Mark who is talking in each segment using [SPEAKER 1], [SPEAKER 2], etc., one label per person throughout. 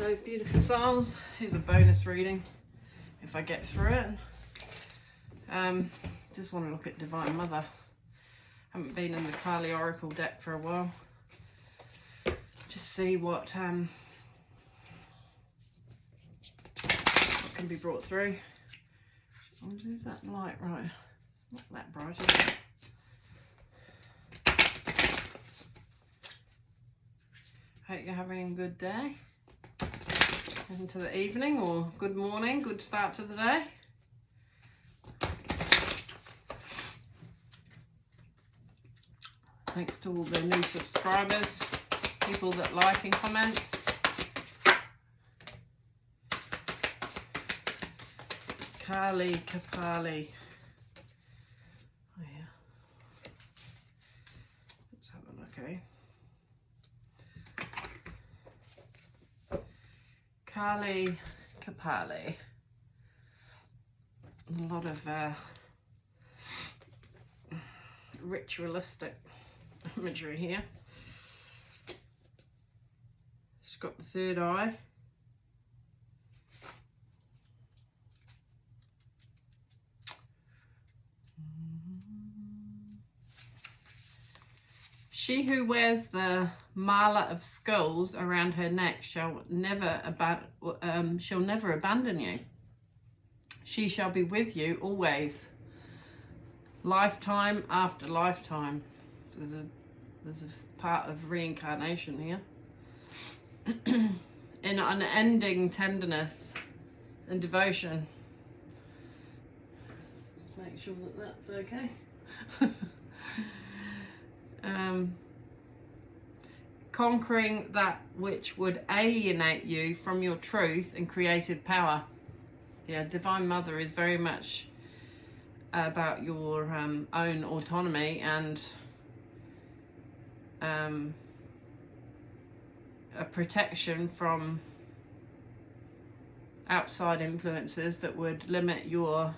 [SPEAKER 1] Hello beautiful souls, here's a bonus reading if I get through it. Just want to look at Divine Mother. Haven't been in the Kali Oracle deck for a while. Just see what can be brought through. Oh, is that light right? It's not that bright, is it? Hope you're having a good day. Into the evening or good morning, good start to the day. Thanks to all the new subscribers, people that like and comment. Kali Kapali. Oh yeah. Let's have a look, eh? Kali Kapali. A lot of ritualistic imagery here. She's got the third eye. She who wears the mala of skulls around her neck shall never abandon you. She shall be with you always, lifetime after lifetime. There's a part of reincarnation here. In unending tenderness and devotion. Just make sure that that's okay. Conquering that which would alienate you from your truth and creative power. Yeah, Divine Mother is very much about your own autonomy and a protection from outside influences that would limit your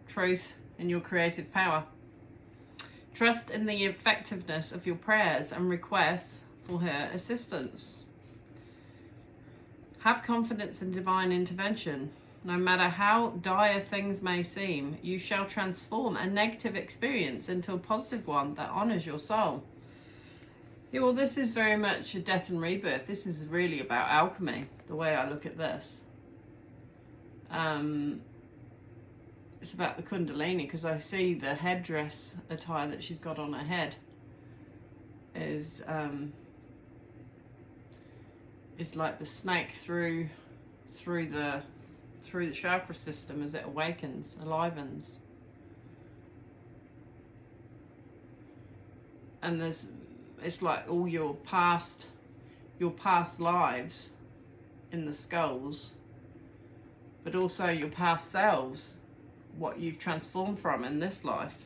[SPEAKER 1] truth and your creative power. Trust in the effectiveness of your prayers and requests for her assistance. Have confidence in divine intervention. No matter how dire things may seem, you shall transform a negative experience into a positive one that honors your soul. Yeah, well, this is very much a death and rebirth. This is really about alchemy, the way I look at this. It's about the Kundalini, because I see the headdress attire that she's got on her head is like the snake through the chakra system as it awakens, enlivens. And it's like all your past lives in the skulls, but also your past selves, what you've transformed from in this life.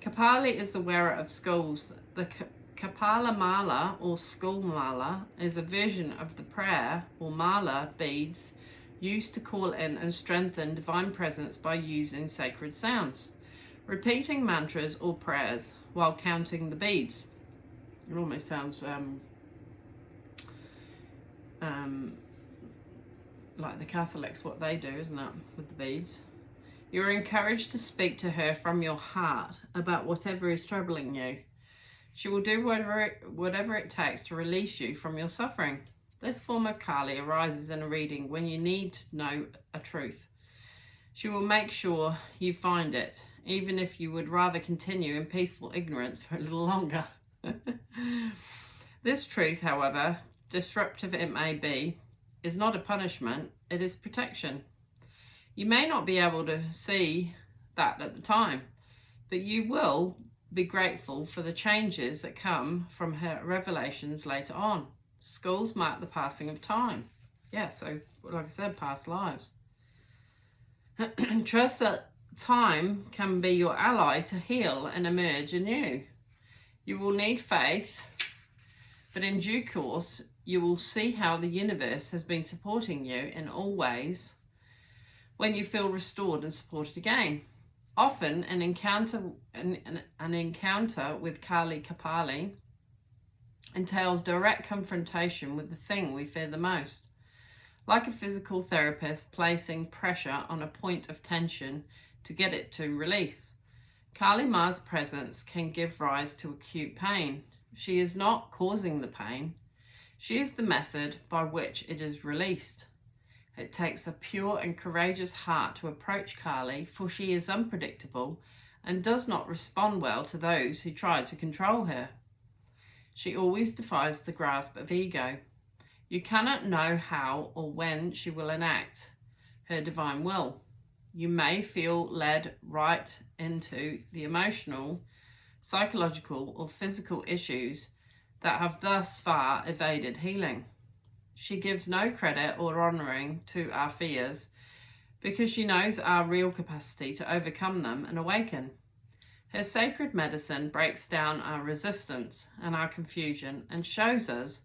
[SPEAKER 1] Kapali is the wearer of skulls. The Kapala Mala or skull mala is a version of the prayer or mala beads used to call in and strengthen divine presence by using sacred sounds, repeating mantras or prayers while counting the beads. It almost sounds like the Catholics, what they do, isn't it, with the beads? You're encouraged to speak to her from your heart about whatever is troubling you. She will do whatever it takes to release you from your suffering. This form of Kali arises in a reading when you need to know a truth. She will make sure you find it, even if you would rather continue in peaceful ignorance for a little longer. This truth, however, disruptive it may be, is not a punishment, it is protection. You may not be able to see that at the time, but you will be grateful for the changes that come from her revelations later on. Skulls mark the passing of time. Yeah, so like I said, past lives. Trust that time can be your ally to heal and emerge anew. You will need faith, but in due course, you will see how the universe has been supporting you in all ways when you feel restored and supported again. Often an encounter with Kali Kapali entails direct confrontation with the thing we fear the most. like a physical therapist placing pressure on a point of tension to get it to release. Kali Ma's presence can give rise to acute pain. She is not causing the pain. She is the method by which it is released. It takes a pure and courageous heart to approach Kali, for she is unpredictable and does not respond well to those who try to control her. She always defies the grasp of ego. You cannot know how or when she will enact her divine will. You may feel led right into the emotional, psychological, or physical issues that have thus far evaded healing. She gives no credit or honouring to our fears because she knows our real capacity to overcome them and awaken. Her sacred medicine breaks down our resistance and our confusion and shows us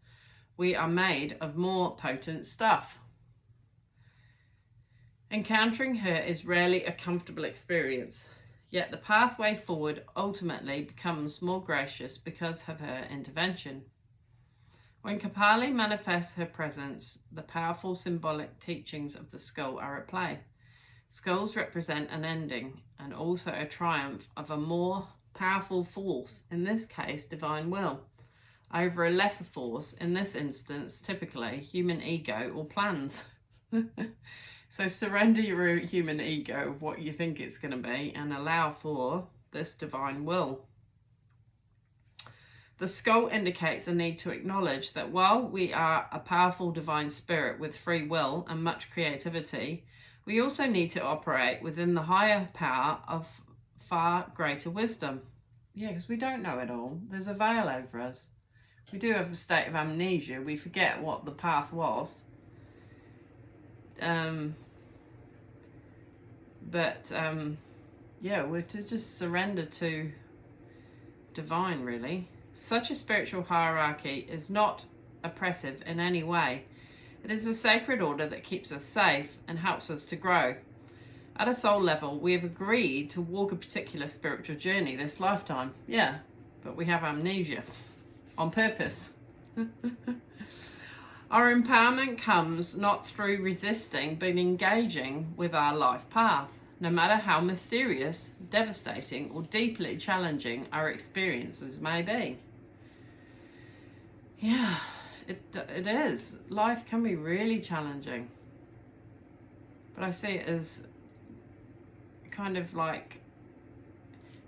[SPEAKER 1] we are made of more potent stuff. Encountering her is rarely a comfortable experience, yet the pathway forward ultimately becomes more gracious because of her intervention. When Kapali manifests her presence, the powerful symbolic teachings of the skull are at play. Skulls represent an ending and also a triumph of a more powerful force, in this case divine will, over a lesser force, in this instance typically human ego or plans. So surrender your human ego of what you think it's going to be and allow for this divine will. The skull indicates a need to acknowledge that while we are a powerful divine spirit with free will and much creativity, we also need to operate within the higher power of far greater wisdom. Yeah, because we don't know it all. There's a veil over us. We do have a state of amnesia. We forget what the path was. Yeah, we're to just surrender to divine, really. Such a spiritual hierarchy is not oppressive in any way. It is a sacred order that keeps us safe and helps us to grow. At a soul level, we have agreed to walk a particular spiritual journey this lifetime. Yeah, but we have amnesia on purpose. Our empowerment comes not through resisting, but engaging with our life path, no matter how mysterious, devastating, or deeply challenging our experiences may be. Yeah, it is. Life can be really challenging. But I see it as kind of like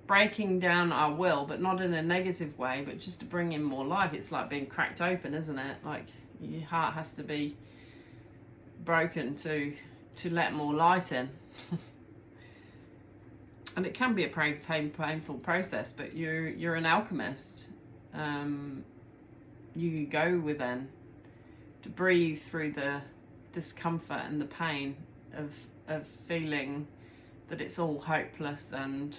[SPEAKER 1] breaking down our will, but not in a negative way, but just to bring in more life. It's like being cracked open, isn't it? Like your heart has to be broken to let more light in. And it can be a painful process, but you're an alchemist. You go within to breathe through the discomfort and the pain of feeling that it's all hopeless and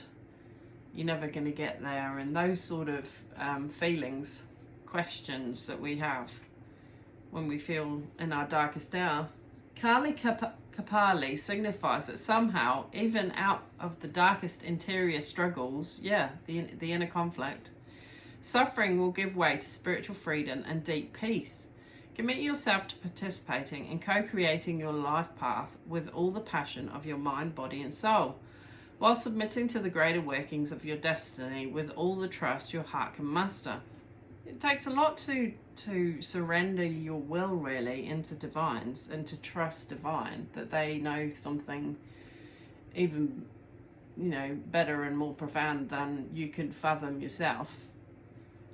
[SPEAKER 1] you're never going to get there, and those sort of feelings, questions that we have when we feel in our darkest hour. Kali Kapali signifies that somehow, even out of the darkest interior struggles, the inner conflict, suffering will give way to spiritual freedom and deep peace. Commit yourself to participating in co-creating your life path with all the passion of your mind, body and soul, while submitting to the greater workings of your destiny with all the trust your heart can muster. It takes a lot to surrender your will really into divines and to trust divine, that they know something even, better and more profound than you could fathom yourself.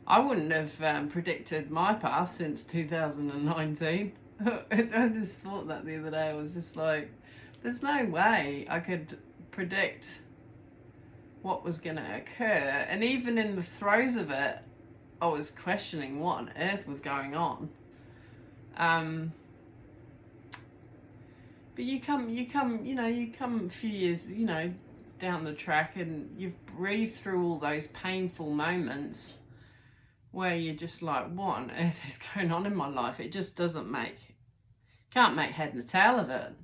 [SPEAKER 1] I wouldn't have predicted my path since 2019. I just thought that the other day. I was just like, there's no way I could predict what was going to occur. And even in the throes of it, I was questioning what on earth was going on. But you come a few years, down the track, and you've breathed through all those painful moments where you're just like, what on earth is going on in my life? It just can't make head and tail of it,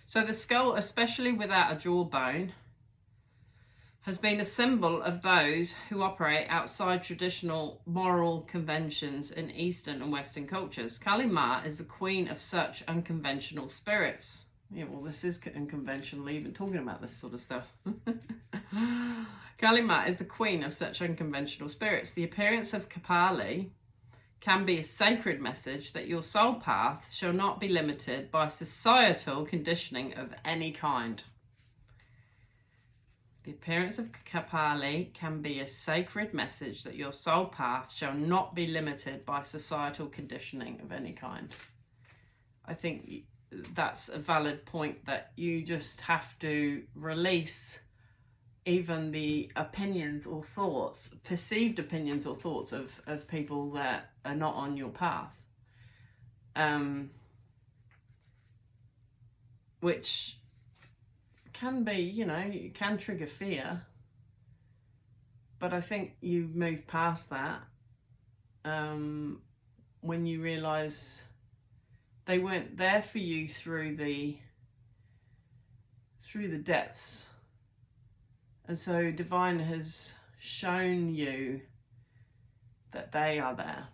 [SPEAKER 1] So the skull, especially without a jawbone, has been a symbol of those who operate outside traditional moral conventions in Eastern and Western cultures. Kali Ma is the queen of such unconventional spirits. Yeah, well, this is unconventional, even talking about this sort of stuff. Kali Ma is the queen of such unconventional spirits. The appearance of Kapali can be a sacred message that your soul path shall not be limited by societal conditioning of any kind. The appearance of Kapali can be a sacred message that your soul path shall not be limited by societal conditioning of any kind. I think that's a valid point, that you just have to release even the opinions or thoughts, perceived opinions or thoughts of people that are not on your path. Which can be, you know, it can trigger fear. But I think you move past that when you realise they weren't there for you through the depths. And so Divine has shown you that they are there.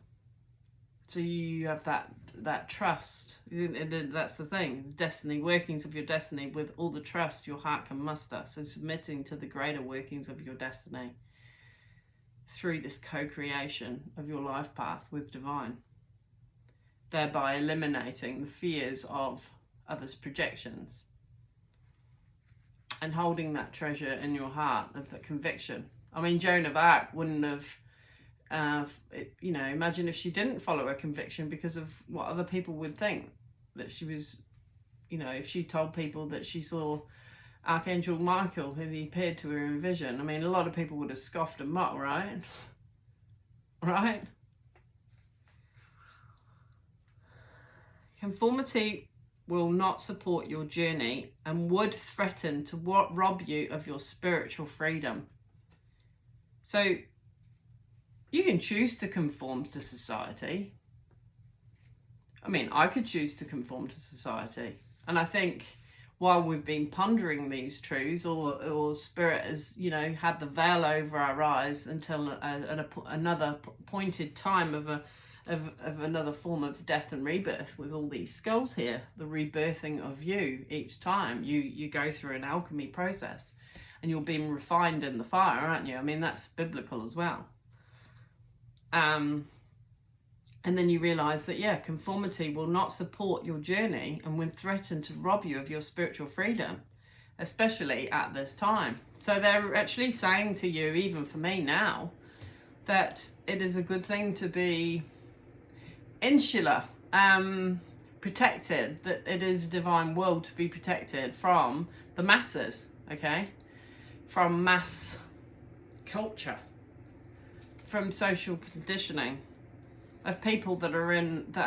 [SPEAKER 1] So you have that trust. And that's the thing, destiny, workings of your destiny with all the trust your heart can muster. So submitting to the greater workings of your destiny through this co-creation of your life path with Divine, thereby eliminating the fears of others' projections and holding that treasure in your heart of the conviction. I mean, Joan of Arc wouldn't have, you know, imagine if she didn't follow her conviction because of what other people would think, that she was, you know, if she told people that she saw Archangel Michael, who he appeared to her in vision. I mean, a lot of people would have scoffed and mocked, right? Right? Conformity will not support your journey and would threaten to rob you of your spiritual freedom. So you can choose to conform to society. I mean, I could choose to conform to society. And I think while we've been pondering these truths, or Spirit has, you know, had the veil over our eyes until another pointed time of another form of death and rebirth with all these skulls here, the rebirthing of you each time you go through an alchemy process, and you're being refined in the fire, aren't you? I mean, that's biblical as well. And then you realize that, yeah, conformity will not support your journey and will threaten to rob you of your spiritual freedom, especially at this time. So they're actually saying to you, even for me now, that it is a good thing to be insular, protected, that it is divine will to be protected from the masses, okay? From mass culture, from social conditioning of people that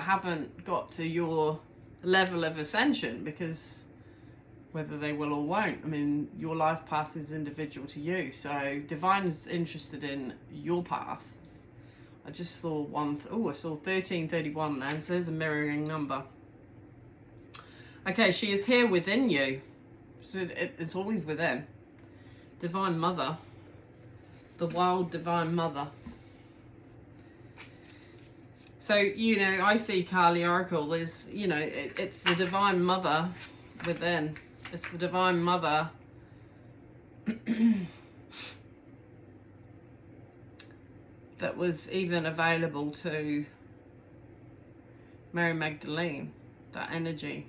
[SPEAKER 1] haven't got to your level of ascension, because whether they will or won't, I mean, your life path is individual to you. So Divine is interested in your path. I just saw I saw 1331 there, and so there's a mirroring number. Okay, she is here within you. So it's always within. Divine Mother, the wild Divine Mother. So, you know, I see Kali Oracle is, you know, it's the Divine Mother within. It's the Divine Mother that was even available to Mary Magdalene, that energy.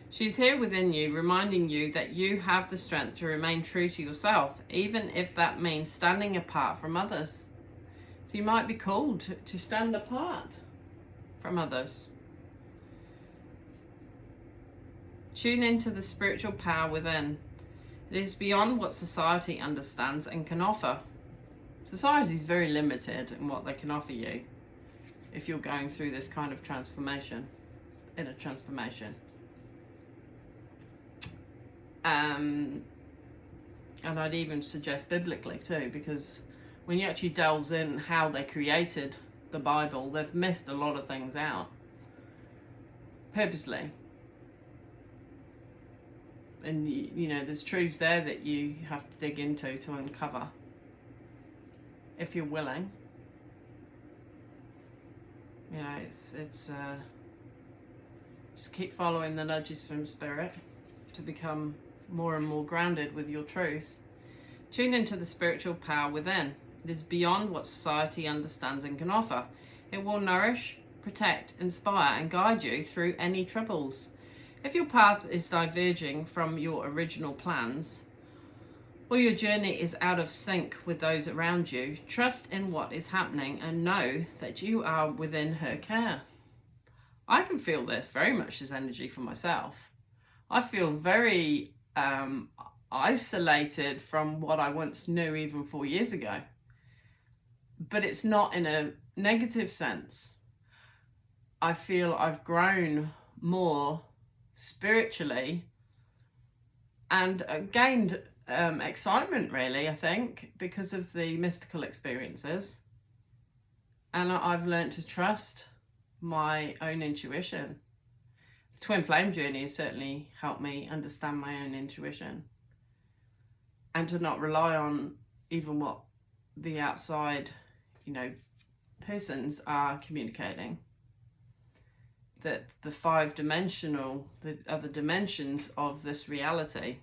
[SPEAKER 1] She's here within you, reminding you that you have the strength to remain true to yourself, even if that means standing apart from others. So you might be called to stand apart from others. Tune into the spiritual power within. It is beyond what society understands and can offer. Society is very limited in what they can offer you if you're going through this kind of transformation, inner transformation. And I'd even suggest biblically too, because when you actually delves in how they created the Bible, they've missed a lot of things out purposely. And you know, there's truths there that you have to dig into to uncover, if you're willing. You know, it's just keep following the nudges from Spirit to become more and more grounded with your truth. Tune into the spiritual power within. It is beyond what society understands and can offer. It will nourish, protect, inspire, and guide you through any troubles. If your path is diverging from your original plans, or your journey is out of sync with those around you, trust in what is happening and know that you are within her care. I can feel this very much as energy for myself. I feel very isolated from what I once knew even 4 years ago. But it's not in a negative sense. I feel I've grown more spiritually and gained excitement, really, I think, because of the mystical experiences. And I've learned to trust my own intuition. The Twin Flame journey has certainly helped me understand my own intuition and to not rely on even what the outside, you know, persons are communicating. That the the other dimensions of this reality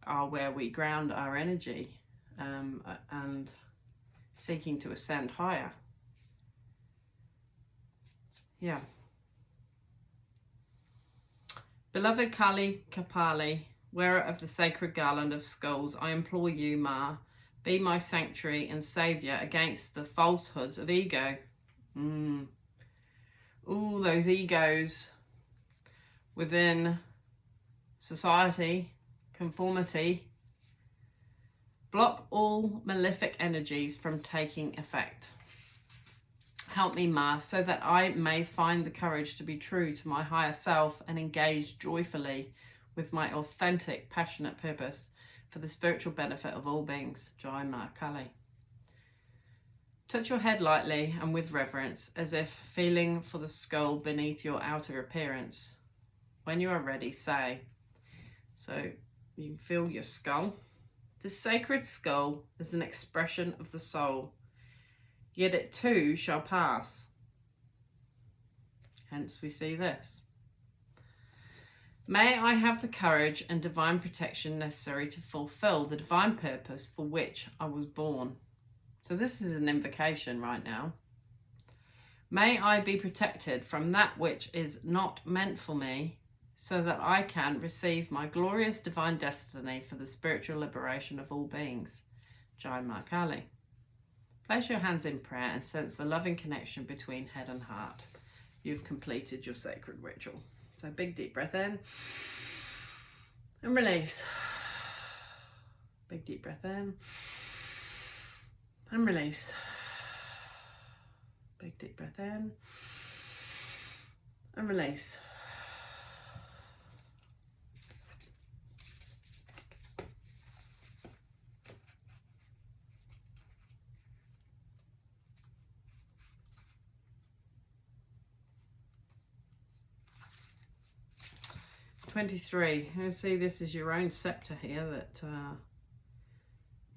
[SPEAKER 1] are where we ground our energy and seeking to ascend higher. Yeah. Beloved Kali Kapali, wearer of the sacred garland of skulls, I implore you, Ma, be my sanctuary and saviour against the falsehoods of ego. Ooh, those egos within society, conformity. Block all malefic energies from taking effect. Help me, Ma, so that I may find the courage to be true to my higher self and engage joyfully with my authentic, passionate purpose for the spiritual benefit of all beings. Jai Ma Kali. Touch your head lightly and with reverence, as if feeling for the skull beneath your outer appearance. When you are ready, say. So you can feel your skull. This sacred skull is an expression of the soul, yet it too shall pass. Hence we see this. May I have the courage and divine protection necessary to fulfill the divine purpose for which I was born. So this is an invocation right now. May I be protected from that which is not meant for me, so that I can receive my glorious divine destiny for the spiritual liberation of all beings. Jai Ma Kali. Place your hands in prayer and sense the loving connection between head and heart. You've completed your sacred ritual. So big deep breath in and release. Big deep breath in and release. Big deep breath in and release. $23. You see, this is your own scepter here that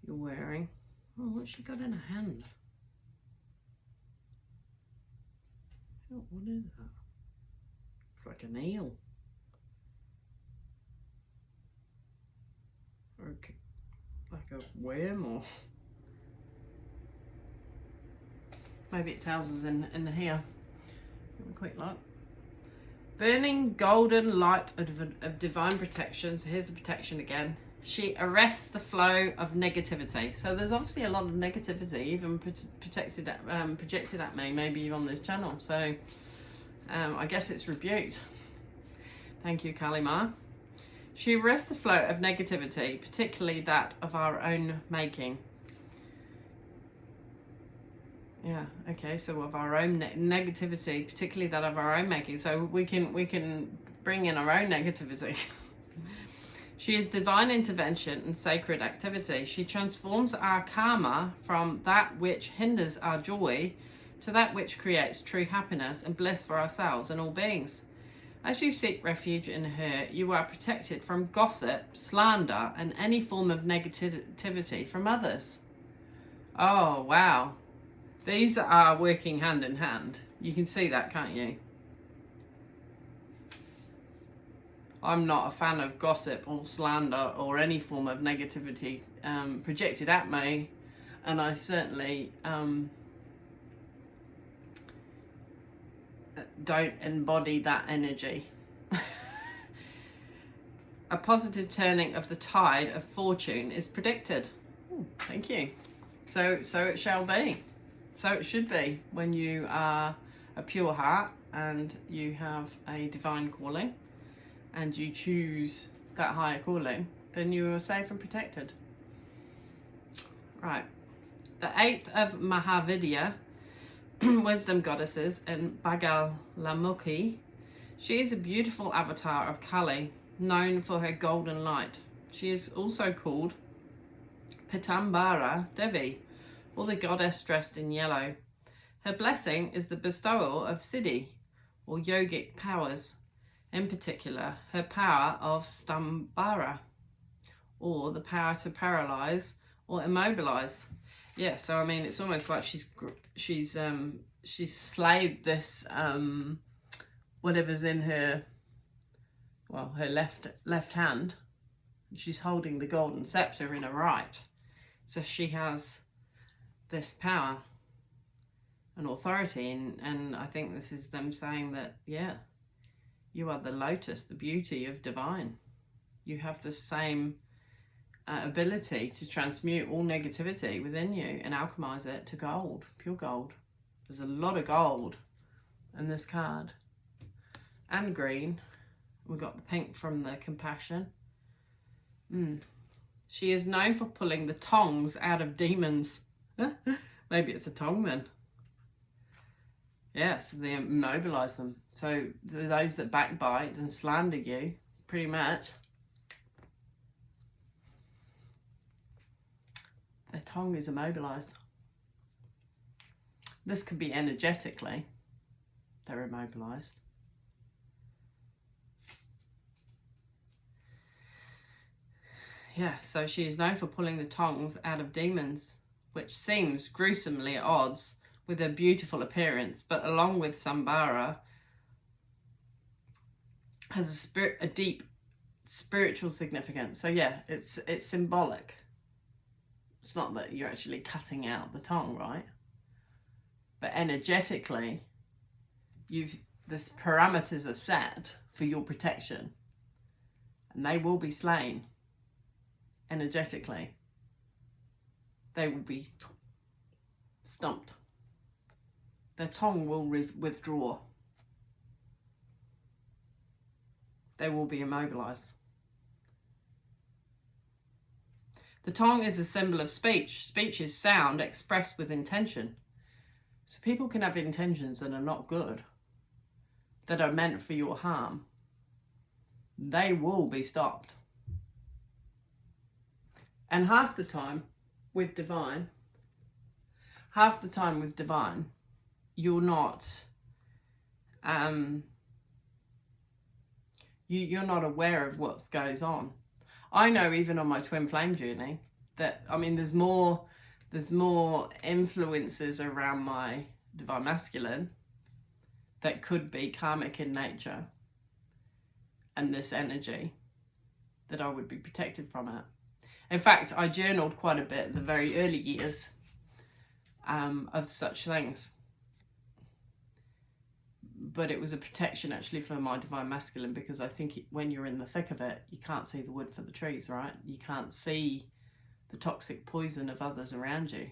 [SPEAKER 1] you're wearing. Oh, what's she got in her hand? Oh, what is that? It's like an eel. Or like a worm, or maybe it tells us in here. Have a quick look. Burning golden light of divine protection. So here's the protection again. She arrests the flow of negativity. So there's obviously a lot of negativity even projected at me, maybe on this channel. So I guess it's rebuked. Thank you, Kali Ma. She arrests the flow of negativity, particularly that of our own making. Yeah, okay, so of our own negativity, particularly that of our own making. So we can bring in our own negativity. She is divine intervention and sacred activity. She transforms our karma from that which hinders our joy to that which creates true happiness and bliss for ourselves and all beings. As you seek refuge in her, you are protected from gossip, slander, and any form of negativity from others. Oh, wow. These are working hand in hand. You can see that, can't you? I'm not a fan of gossip or slander or any form of negativity projected at me, and I certainly don't embody that energy. A positive turning of the tide of fortune is predicted. Ooh, thank you. So it shall be. So it should be when you are a pure heart and you have a divine calling and you choose that higher calling, then you are safe and protected. Right. The 8th of Mahavidya, wisdom goddesses, in Bagalamukhi. She is a beautiful avatar of Kali, known for her golden light. She is also called Pitambara Devi, or the goddess dressed in yellow. Her blessing is the bestowal of siddhi, or yogic powers, in particular her power of stambara, or the power to paralyze or immobilize. Yeah, so I mean, it's almost like she's slayed this whatever's in her, well, her left hand. She's holding the golden scepter in her right, so she has this power and authority, and I think this is them saying that, yeah, you are the lotus, the beauty of divine. You have the same ability to transmute all negativity within you and alchemize it to gold, pure gold. There's a lot of gold in this card, and green. We got the pink from the compassion. She is known for pulling the tongues out of demons. Maybe it's a tongue then. Yes, they immobilize them. So those that backbite and slander you, pretty much, their tongue is immobilized. This could be energetically. They're immobilized. Yeah, so she is known for pulling the tongues out of demons, which seems gruesomely at odds with her beautiful appearance, but along with Sambara, has a deep spiritual significance. So yeah, it's symbolic. It's not that you're actually cutting out the tongue, right? But energetically, this parameters are set for your protection, and they will be slain energetically. They will be stumped. Their tongue will withdraw. They will be immobilized. The tongue is a symbol of speech. Speech is sound expressed with intention. So people can have intentions that are not good, that are meant for your harm. They will be stopped. And half the time with divine, you're not you're not aware of what goes on. I know, even on my twin flame journey, that, I mean, there's more influences around my divine masculine that could be karmic in nature, and this energy that I would be protected from it. In fact, I journaled quite a bit in the very early years of such things. But it was a protection actually for my divine masculine, because I think when you're in the thick of it, you can't see the wood for the trees, right? You can't see the toxic poison of others around you.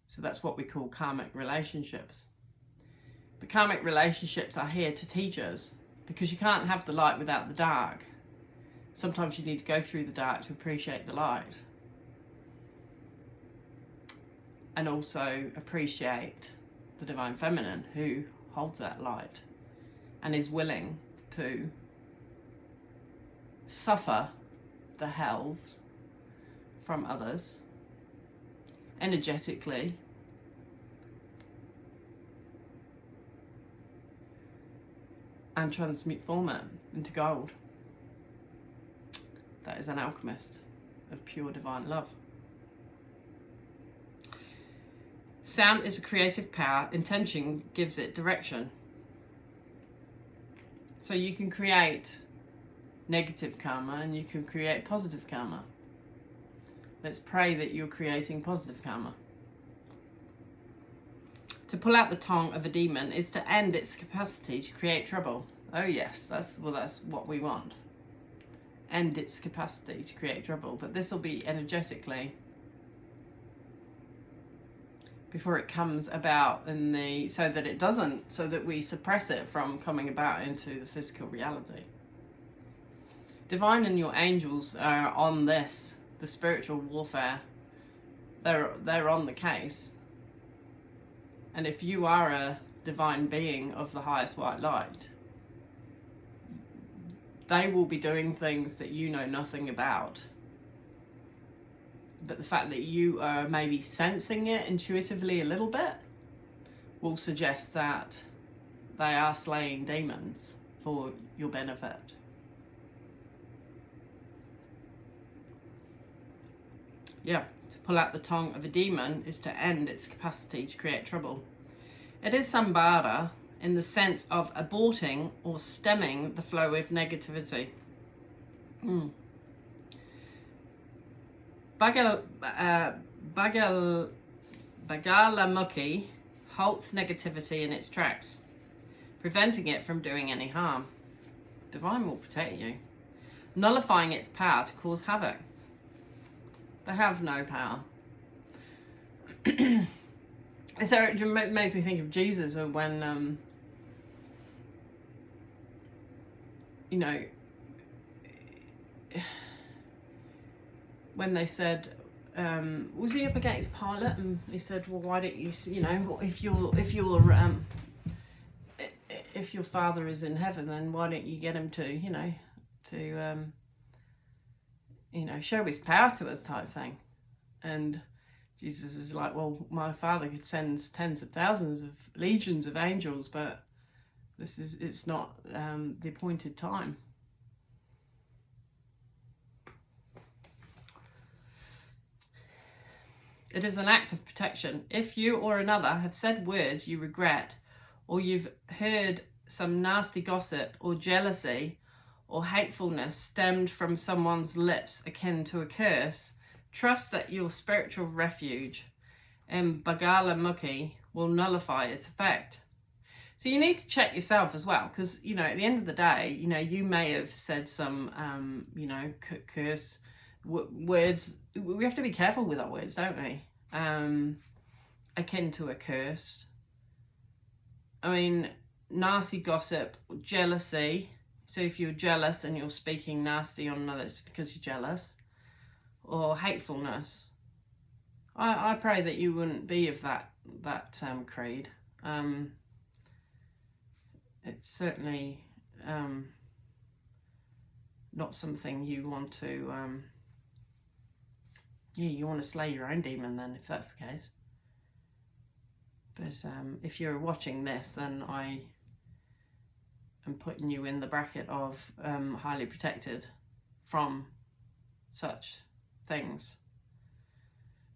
[SPEAKER 1] So that's what we call karmic relationships. The karmic relationships are here to teach us, because you can't have the light without the dark. Sometimes you need to go through the dark to appreciate the light. And also appreciate the divine feminine, who holds that light and is willing to suffer the hells from others energetically, and transform it into gold. That is an alchemist of pure divine love. Sound is a creative power. Intention gives it direction. So you can create negative karma and you can create positive karma. Let's pray that you're creating positive karma. To pull out the tongue of a demon is to end its capacity to create trouble. Oh yes, that's what we want. End its capacity to create trouble. But this will be energetically before it comes about so that we suppress it from coming about into the physical reality. Divine and your angels are on this, the spiritual warfare. They're on the case. And if you are a divine being of the highest white light, they will be doing things that you know nothing about. But the fact that you are maybe sensing it intuitively a little bit will suggest that they are slaying demons for your benefit. Yeah, to pull out the tongue of a demon is to end its capacity to create trouble. It is sambara in the sense of aborting or stemming the flow of negativity. Bagalamukhi halts negativity in its tracks, preventing it from doing any harm. Divine will protect you, nullifying its power to cause havoc. They have no power. So it makes me think of Jesus when, when they said, was he up against Pilate? And he said, well, why don't you, if your father is in heaven, then why don't you get him to show his power to us, type thing. And Jesus is like, well, my father could send tens of thousands of legions of angels, but it's not the appointed time. It is an act of protection. If you or another have said words you regret, or you've heard some nasty gossip or jealousy or hatefulness stemmed from someone's lips akin to a curse, trust that your spiritual refuge in Bagalamukhi will nullify its effect. So you need to check yourself as well, because, at the end of the day, you may have said some, curse words. We have to be careful with our words, don't we? Akin to a curse. I mean, nasty gossip, jealousy. So if you're jealous and you're speaking nasty on others because you're jealous, or hatefulness, I pray that you wouldn't be of that creed. It's certainly not something you want to. You want to slay your own demon then, if that's the case. But if you're watching this, then I am putting you in the bracket of highly protected from such things.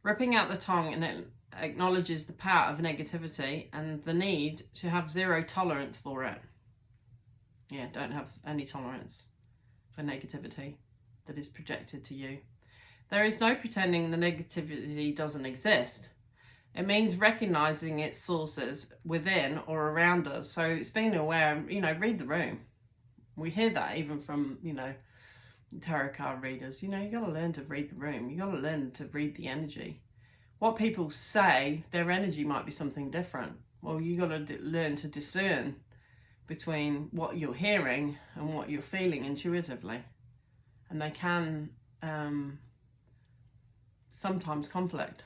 [SPEAKER 1] Ripping out the tongue, and it acknowledges the power of negativity and the need to have zero tolerance for it. Yeah, don't have any tolerance for negativity that is projected to you. There is no pretending the negativity doesn't exist. It means recognizing its sources within or around us. So it's being aware, read the room. We hear that even from, tarot card readers. You got to learn to read the room. You got to learn to read the energy. What people say, their energy might be something different. Well, you got to learn to discern between what you're hearing and what you're feeling intuitively. And they can sometimes conflict.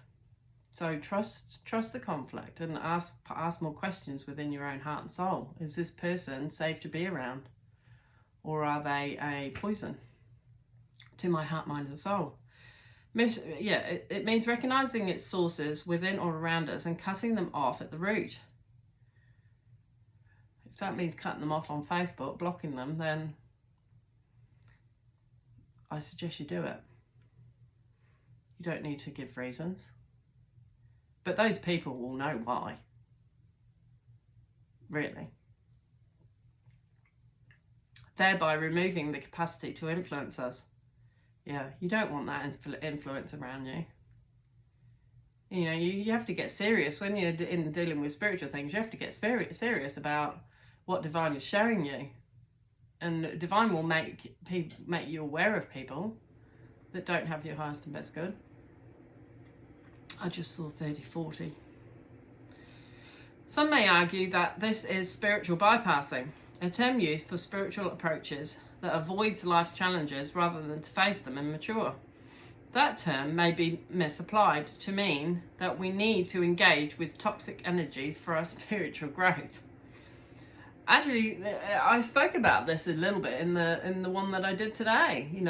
[SPEAKER 1] So trust the conflict and ask more questions within your own heart and soul. Is this person safe to be around? Or are they a poison? to my heart, mind and soul. It means recognizing its sources within or around us and cutting them off at the root. If that means cutting them off on Facebook, blocking them, then I suggest you do it. You don't need to give reasons. But those people will know why. Really. Thereby removing the capacity to influence us. Yeah, you don't want that influence around you. You know, you have to get serious when you're dealing with spiritual things. You have to get serious about what divine is showing you. And divine will make you aware of people that don't have your highest and best good. I just saw 3040. Some may argue that this is spiritual bypassing, a term used for spiritual approaches that avoids life's challenges rather than to face them and mature. That term may be misapplied to mean that we need to engage with toxic energies for our spiritual growth. Actually, I spoke about this a little bit in the one that I did today. You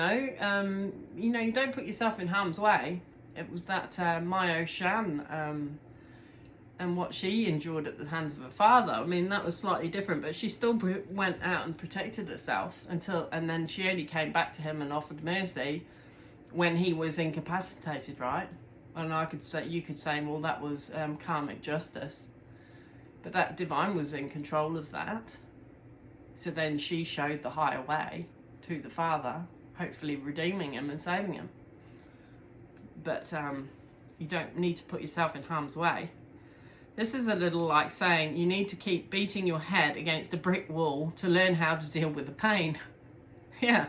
[SPEAKER 1] don't put yourself in harm's way. It was that Maya Shan and what she endured at the hands of her father. I mean, that was slightly different, but she still went out and protected herself and then she only came back to him and offered mercy when he was incapacitated, right? And you could say, well, that was karmic justice. But that divine was in control of that. So then she showed the higher way to the father, hopefully redeeming him and saving him. But you don't need to put yourself in harm's way. This is a little like saying you need to keep beating your head against a brick wall to learn how to deal with the pain. Yeah.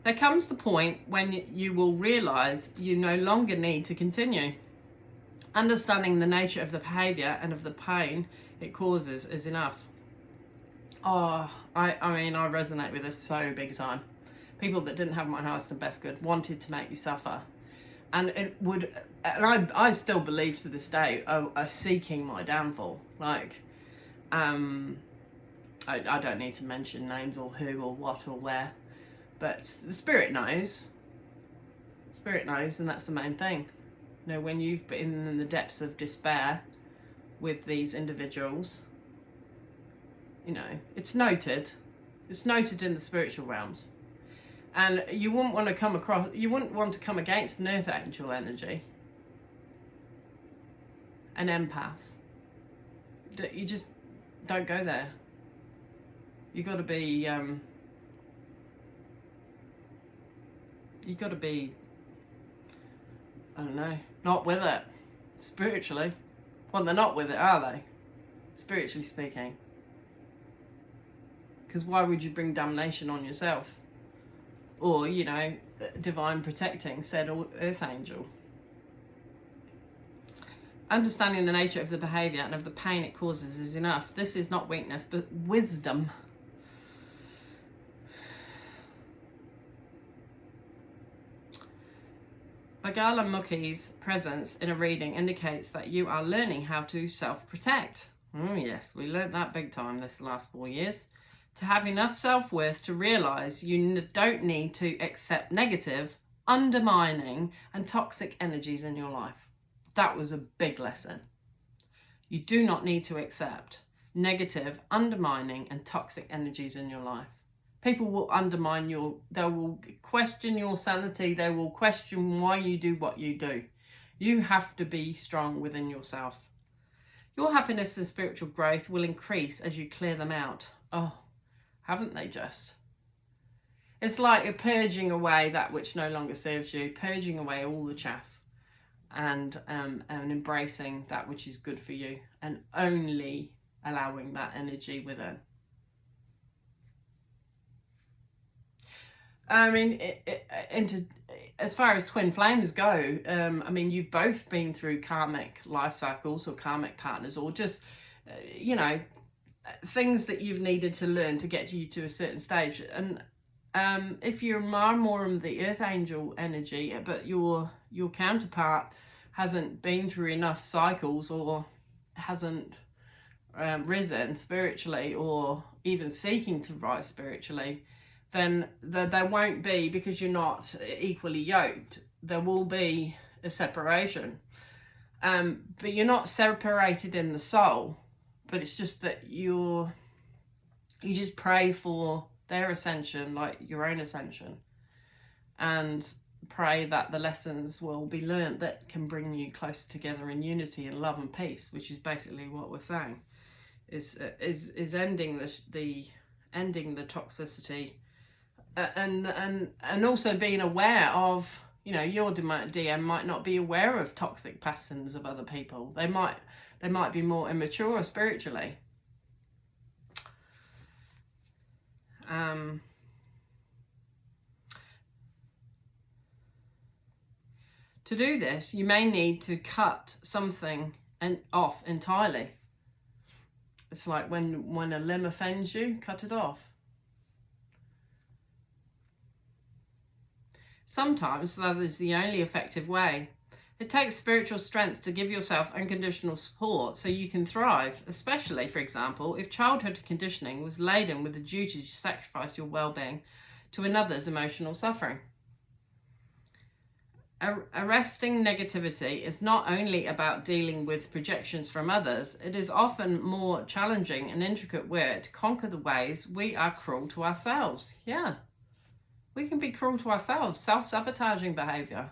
[SPEAKER 1] There comes the point when you will realise you no longer need to continue. Understanding the nature of the behaviour and of the pain it causes is enough. Oh, I resonate with this so big time. People that didn't have my highest and best good wanted to make me suffer. And I still believe to this day are seeking my downfall. Like, I don't need to mention names or who or what or where, but the spirit knows. Spirit knows, and that's the main thing. You know, when you've been in the depths of despair with these individuals, you know, it's noted. It's noted in the spiritual realms. And you wouldn't want to come against an earth angel energy, an empath. You just don't go there. You got to be, I don't know, not with it, spiritually. Well, they're not with it, are they? Spiritually speaking. Because why would you bring damnation on yourself? Or, you know, divine protecting said earth angel. Understanding the nature of the behaviour and of the pain it causes is enough. This is not weakness, but wisdom. Bagalamukhi's presence in a reading indicates that you are learning how to self-protect. Yes, we learnt that big time this last 4 years. To have enough self-worth to realise you don't need to accept negative, undermining and toxic energies in your life. That was a big lesson. You do not need to accept negative, undermining and toxic energies in your life. People will undermine they will question your sanity, they will question why you do what you do. You have to be strong within yourself. Your happiness and spiritual growth will increase as you clear them out. Oh, haven't they just? It's like you're purging away that which no longer serves you, purging away all the chaff and embracing that which is good for you and only allowing that energy within. I mean, as far as twin flames go, I mean, you've both been through karmic life cycles or karmic partners or just, you know, things that you've needed to learn to get you to a certain stage. And if you're more in the earth angel energy, but your counterpart hasn't been through enough cycles or hasn't risen spiritually or even seeking to rise spiritually, then there won't be, because you're not equally yoked, there will be a separation. But you're not separated in the soul, but it's just that you just pray for their ascension like your own ascension, and pray that the lessons will be learnt that can bring you closer together in unity and love and peace, which is basically what we're saying, is ending the toxicity, and also being aware of, you know, your DM might not be aware of toxic patterns of other people. They might be more immature spiritually. To do this, you may need to cut something off entirely. It's like when a limb offends you, cut it off. Sometimes that is the only effective way. It takes spiritual strength to give yourself unconditional support so you can thrive, especially, for example, if childhood conditioning was laden with the duty to sacrifice your well-being to another's emotional suffering. Arresting negativity is not only about dealing with projections from others, it is often more challenging and intricate work to conquer the ways we are cruel to ourselves. Yeah, we can be cruel to ourselves, self-sabotaging behaviour.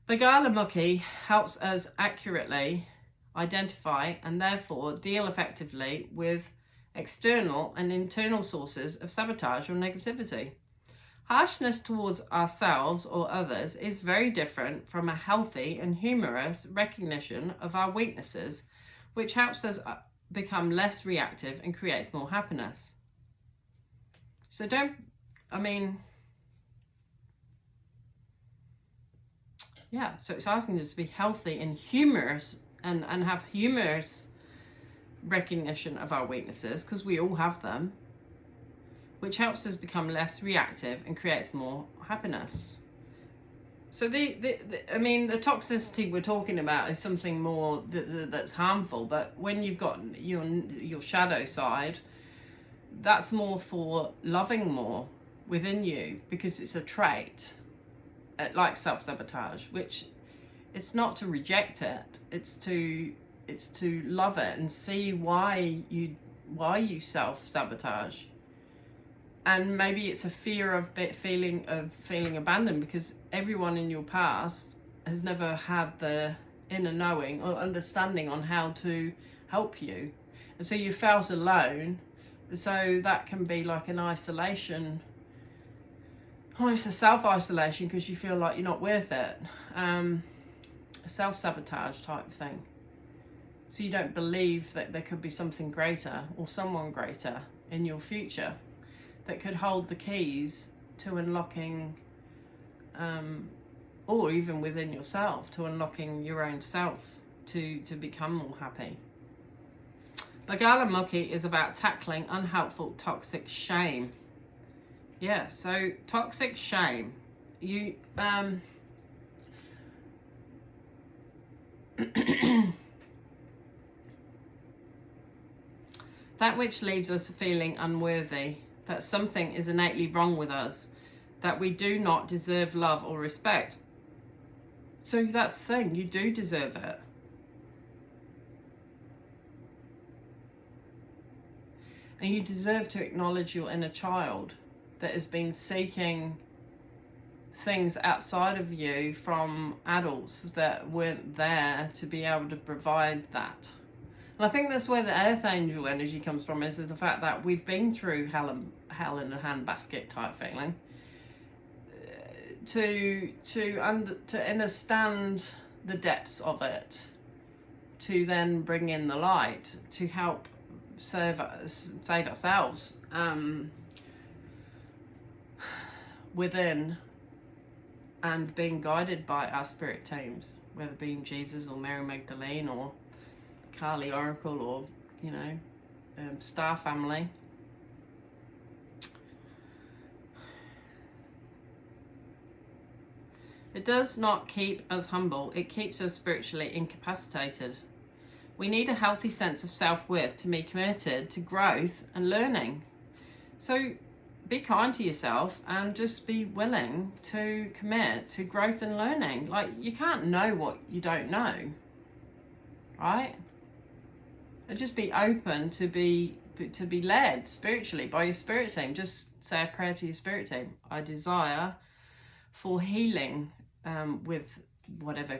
[SPEAKER 1] Bagalamukhi helps us accurately identify and therefore deal effectively with external and internal sources of sabotage or negativity. Harshness towards ourselves or others is very different from a healthy and humorous recognition of our weaknesses, which helps us become less reactive and creates more happiness. So so it's asking us to be healthy and humorous and have humorous recognition of our weaknesses, because we all have them, which helps us become less reactive and creates more happiness. So the toxicity we're talking about is something more that's harmful, but when you've got your shadow side, that's more for loving more within you, because it's a trait, like self-sabotage, which it's not to reject it, it's to love it and see why you self-sabotage. And maybe it's a fear of feeling abandoned, because everyone in your past has never had the inner knowing or understanding on how to help you, and so you felt alone. So that can be like an isolation. Oh, it's a self-isolation because you feel like you're not worth it. A self-sabotage type of thing. So you don't believe that there could be something greater or someone greater in your future that could hold the keys to unlocking, or even within yourself, to unlocking your own self to become more happy. Bagalamukhi is about tackling unhelpful toxic shame. Yeah, so toxic shame. You that which leaves us feeling unworthy, that something is innately wrong with us, that we do not deserve love or respect. So that's the thing, you do deserve it. And you deserve to acknowledge your inner child that has been seeking things outside of you from adults that weren't there to be able to provide that. And I think that's where the earth angel energy comes from, is the fact that we've been through hell in a handbasket type feeling, to understand the depths of it, to then bring in the light to help save ourselves within, and being guided by our spirit teams, whether being Jesus or Mary Magdalene or Kali Oracle or Star Family. It does not keep us humble, it keeps us spiritually incapacitated. We need a healthy sense of self-worth to be committed to growth and learning. So be kind to yourself and just be willing to commit to growth and learning. Like, you can't know what you don't know, right? And just be open to be led spiritually by your spirit team. Just say a prayer to your spirit team. I desire for healing with whatever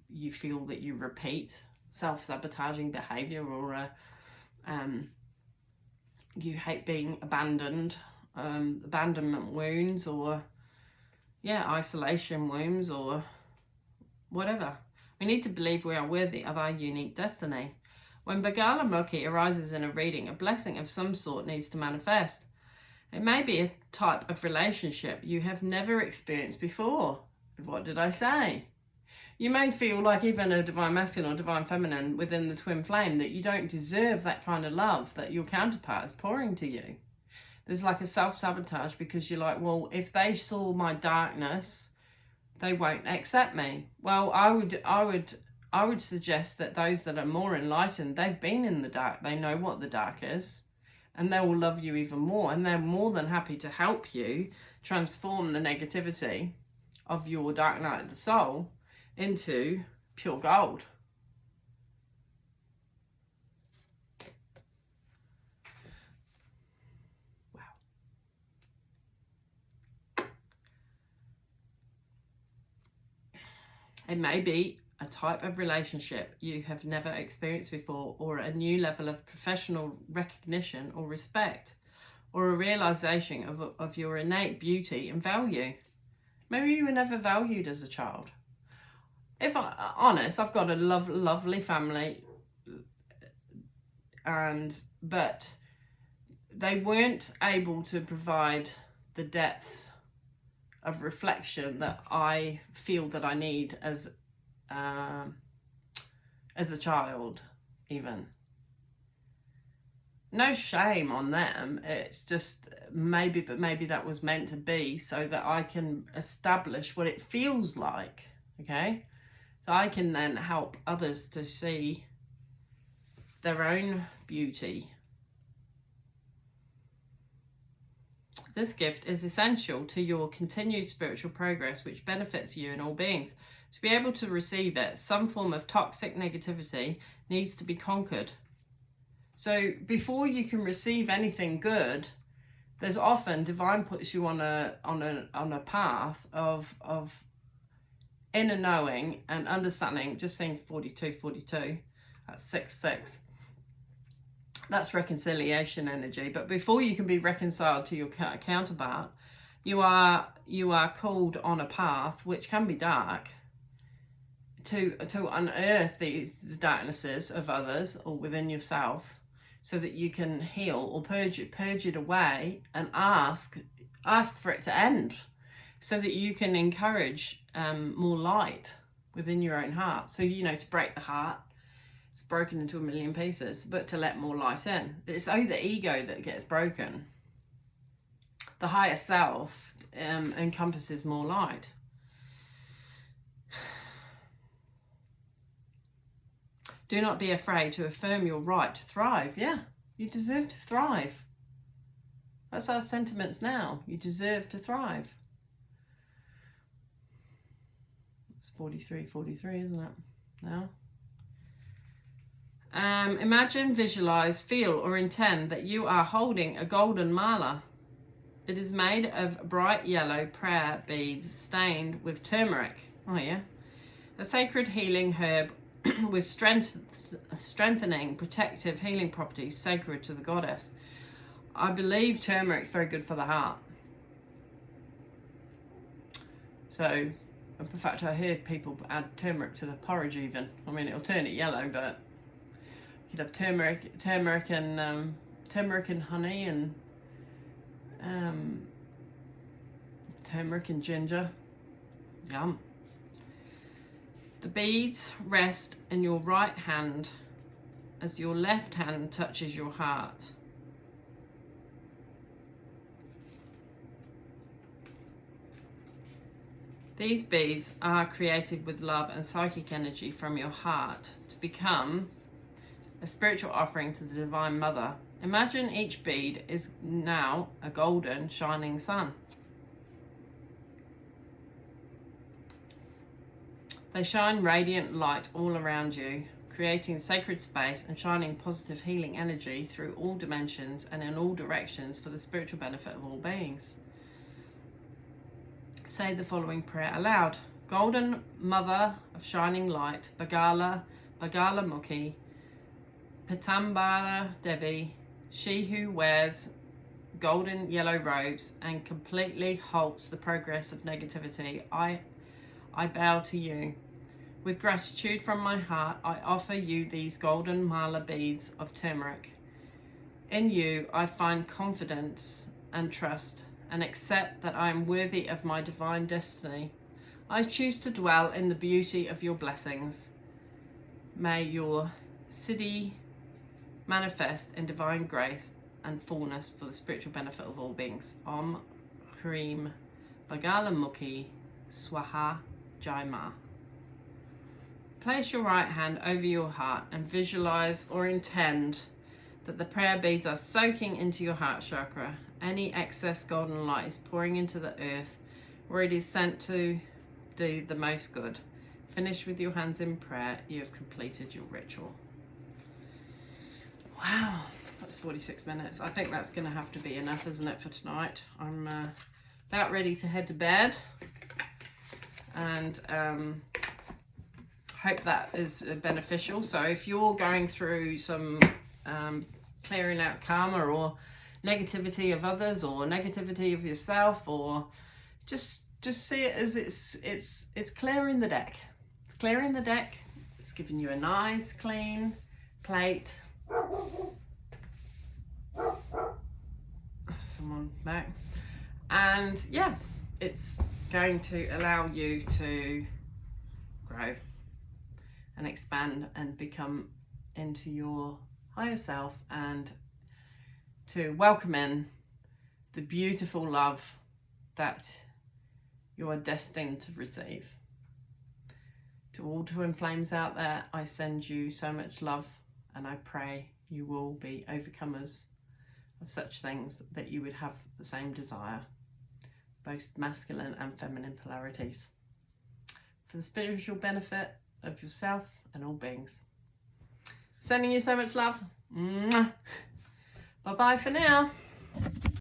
[SPEAKER 1] you feel that you repeat, self-sabotaging behavior, or you hate being abandoned, abandonment wounds, or isolation wounds, or whatever. We need to believe we are worthy of our unique destiny. When Begala Mukhi arises in a reading, a blessing of some sort needs to manifest. It may be a type of relationship you have never experienced before. What did I say? You may feel like even a divine masculine or divine feminine within the twin flame, that you don't deserve that kind of love that your counterpart is pouring to you. There's like a self-sabotage because you're like, well, if they saw my darkness, they won't accept me. Well, I would suggest that those that are more enlightened, they've been in the dark, they know what the dark is, and they will love you even more, and they're more than happy to help you transform the negativity of your dark night of the soul into pure gold. Wow. It may be a type of relationship you have never experienced before, or a new level of professional recognition or respect, or a realization of your innate beauty and value. Maybe you were never valued as a child. If I'm honest, I've got a lovely family, but they weren't able to provide the depth of reflection that I feel that I need as a child, even. No shame on them. It's just maybe that was meant to be so that I can establish what it feels like, okay? So I can then help others to see their own beauty. This gift is essential to your continued spiritual progress, which benefits you and all beings. To be able to receive it, some form of toxic negativity needs to be conquered. So before you can receive anything good, there's often divine puts you on a path of inner knowing and understanding. Just saying 42, that's 6. That's reconciliation energy. But before you can be reconciled to your counterpart, you are called on a path which can be dark, to unearth these darknesses of others or within yourself, so that you can heal or purge it away, and ask for it to end, so that you can encourage more light within your own heart. So, to break the heart, it's broken into a million pieces, but to let more light in. It's only the ego that gets broken. The higher self encompasses more light. Do not be afraid to affirm your right to thrive. Yeah, you deserve to thrive. That's our sentiments now. You deserve to thrive. It's 43, isn't it? Now. Imagine, visualize, feel, or intend that you are holding a golden mala. It is made of bright yellow prayer beads stained with turmeric. Oh yeah. A sacred healing herb with strengthening, protective, healing properties sacred to the goddess. I believe turmeric's very good for the heart. So, in fact, I hear people add turmeric to the porridge even. I mean, it'll turn it yellow, but you could have turmeric and honey, and turmeric and ginger. Yum. The beads rest in your right hand as your left hand touches your heart. These beads are created with love and psychic energy from your heart to become a spiritual offering to the Divine Mother. Imagine each bead is now a golden, shining sun. They shine radiant light all around you, creating sacred space and shining positive healing energy through all dimensions and in all directions for the spiritual benefit of all beings. Say the following prayer aloud. Golden Mother of Shining Light, Bagala Mukhi, Pitambara Devi, she who wears golden yellow robes and completely halts the progress of negativity, I bow to you. With gratitude from my heart, I offer you these golden mala beads of turmeric. In you, I find confidence and trust and accept that I am worthy of my divine destiny. I choose to dwell in the beauty of your blessings. May your siddhi manifest in divine grace and fullness for the spiritual benefit of all beings. Om Hreem Bagala Mukhi Swaha Jai Ma. Place your right hand over your heart and visualize or intend that the prayer beads are soaking into your heart chakra. Any excess golden light is pouring into the earth where it is sent to do the most good. Finish with your hands in prayer. You have completed your ritual. Wow, that's 46 minutes. I think that's going to have to be enough, isn't it, for tonight? I'm about ready to head to bed. And hope that is beneficial. So if you're going through some clearing out karma or negativity of others or negativity of yourself, or just see it as it's clearing the deck. It's clearing the deck. It's giving you a nice clean plate. Someone back. And yeah, it's going to allow you to grow and expand and become into your higher self, and to welcome in the beautiful love that you are destined to receive. To all twin flames out there, I send you so much love, and I pray you will be overcomers of such things, that you would have the same desire, both masculine and feminine polarities, for the spiritual benefit of yourself and all beings. Sending you so much love. Bye bye for now.